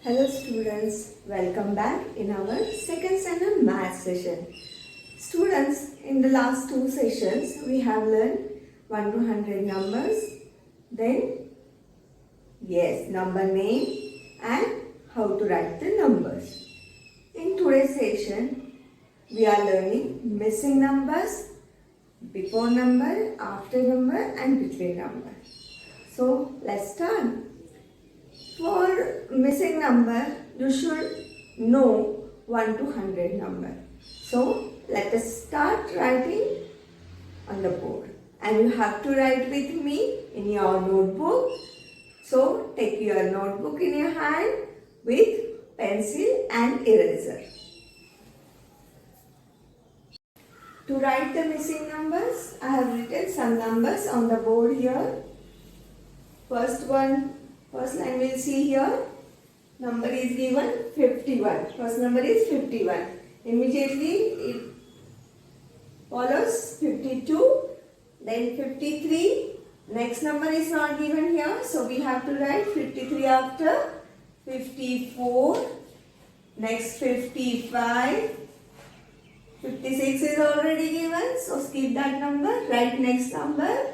Hello students, welcome back in our second standard math session. Students, in the last two sessions we have learned 1 to 100 numbers, then number name and how to write the numbers. In today's session we are learning missing numbers, before number, after number and between number. So let's start. For missing number, you should know 1 to 100 number. So let us start writing on the board. And you have to write with me in your notebook. So take your notebook in your hand with pencil and eraser. To write the missing numbers, I have written some numbers on the board here. First line we'll see here. Number is given 51. First number is 51. Immediately it follows 52. Then 53. Next number is not given here. So we have to write 53 after 54. Next 55. 56 is already given. So skip that number. Write next number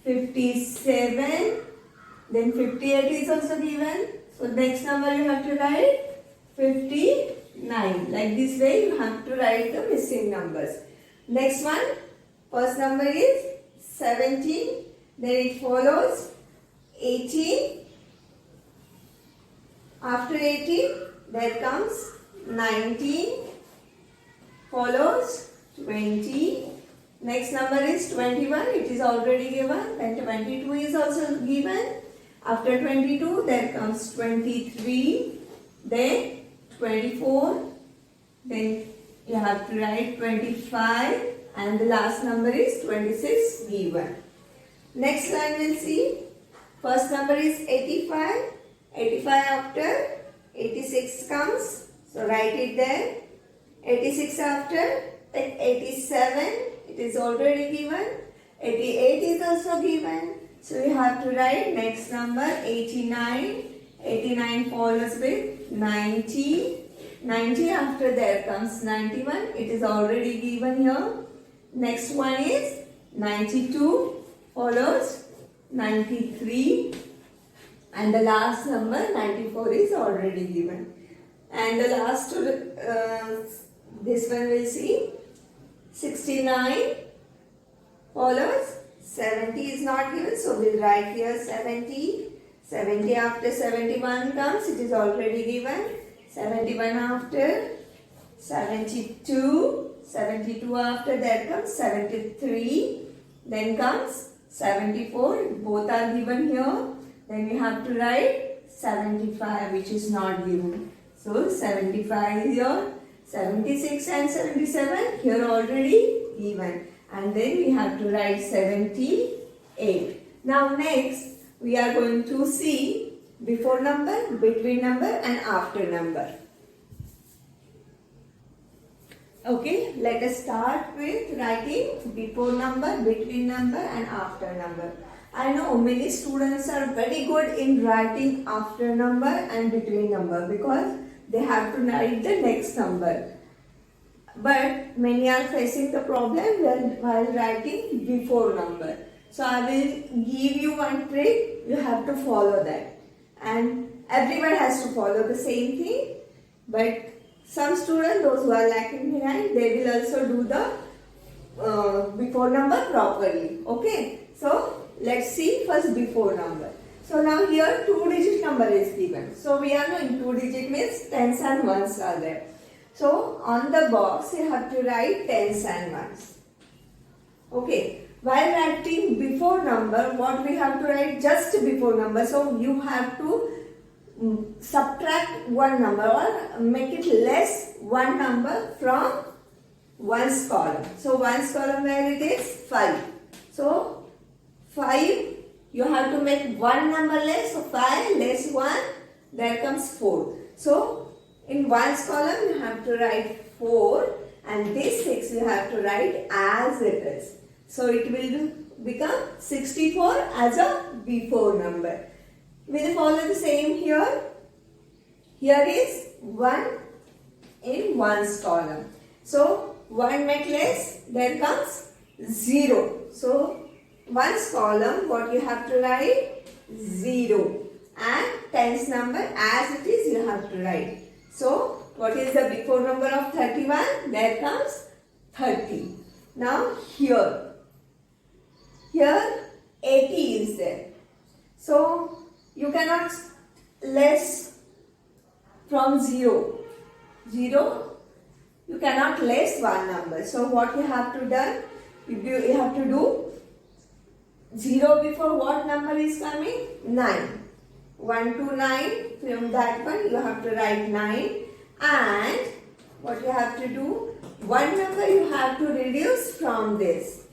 57. Then 58 is also given. So next number you have to write 59. Like this way you have to write the missing numbers. Next one, first number is 17. Then it follows 18. After 18 there comes 19. Follows 20. Next number is 21. It is already given. Then 22 is also given. After 22, there comes 23, then 24, then you have to write 25 and the last number is 26 given. Next line we'll see. First number is 85. 85 after 86 comes. So write it there. 86 after 87. It is already given. 88 is also given. So you have to write next number 89. 89 follows with 90. 90 after there comes 91. It is already given here. Next one is 92 follows 93. And the last number 94 is already given. And the last this one we'll see 69 follows 70 is not given, so we'll write here 70. 70 after 71 comes, it is already given. 71 after 72. 72 after that comes 73. Then comes 74. Both are given here. Then we have to write 75, which is not given. So 75 here. 76 and 77 here already given. And then we have to write 78. Now next we are going to see before number, between number and after number. Okay, let us start with writing before number, between number and after number. I know many students are very good in writing after number and between number because they have to write the next number. But many are facing the problem while writing before number. So I will give you one trick. You have to follow that. And everyone has to follow the same thing. But some students, those who are lacking behind, they will also do the before number properly. Okay. So let's see first before number. So now here 2-digit number is given. So we are knowing 2-digit means tens and ones are there. So on the box you have to write tens and ones. Okay. While writing before number, what we have to write just before number. So you have to subtract one number or make it less one number from one's column. So one's column where it is 5. So 5 you have to make one number less. So 5 less 1, there comes 4. So in one's column you have to write 4 and this 6 you have to write as it is. So it will become 64 as a before number. We'll follow the same here. Here is 1 in one's column. So 1 necklace, there comes 0. So one's column, what you have to write? 0. And tens number as it is you have to write. So what is the before number of 31? There comes 30. Now here 80 is there. So you cannot less from 0. 0, you cannot less one number. So what you have to do? You have to do 0 before what number is coming? 9. 1 to 9, from that one you have to write 9. And what you have to do? One number you have to reduce from this.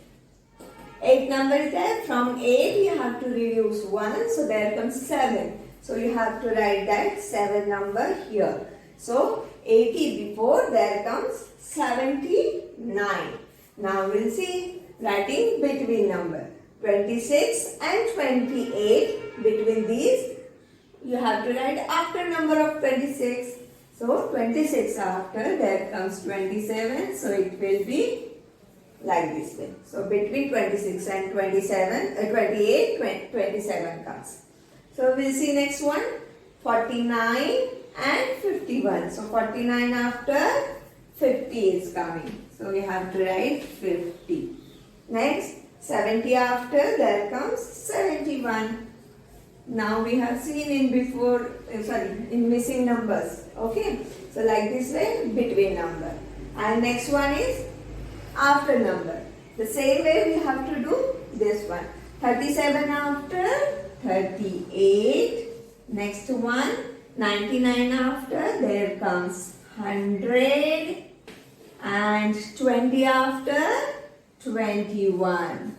8 number is there. From 8 you have to reduce 1. So there comes 7. So you have to write that 7 number here. So 80 before, there comes 79. Now we'll see writing between number. 26 and 28. Between these you have to write after number of 26. So 26 after, there comes 27. So it will be like this way. So between 26 and 28, 27 comes. So we'll see next one. 49 and 51. So 49 after, 50 is coming. So we have to write 50. Next, 70 after, there comes 71. Now we have seen in missing numbers. Okay. So like this way, between number. And next one is after number. The same way we have to do this one. 37 after, 38. Next one, 99 after, there comes 100. And 20 after, 21.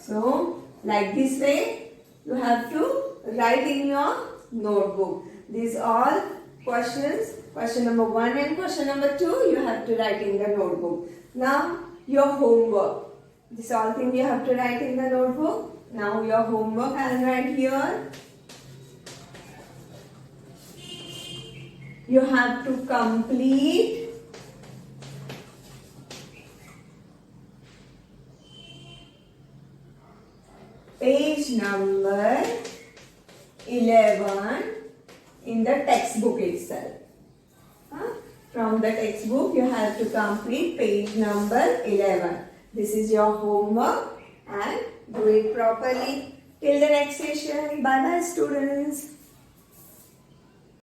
So like this way, you have to write in your notebook. These all questions, question number 1 and question number 2, you have to write in the notebook. Now your homework. This all thing you have to write in the notebook. Now your homework I will write here. You have to complete page number 11 in the textbook itself. From the textbook you have to complete page number 11. This is your homework and do it properly. Till the next session. Bye bye students.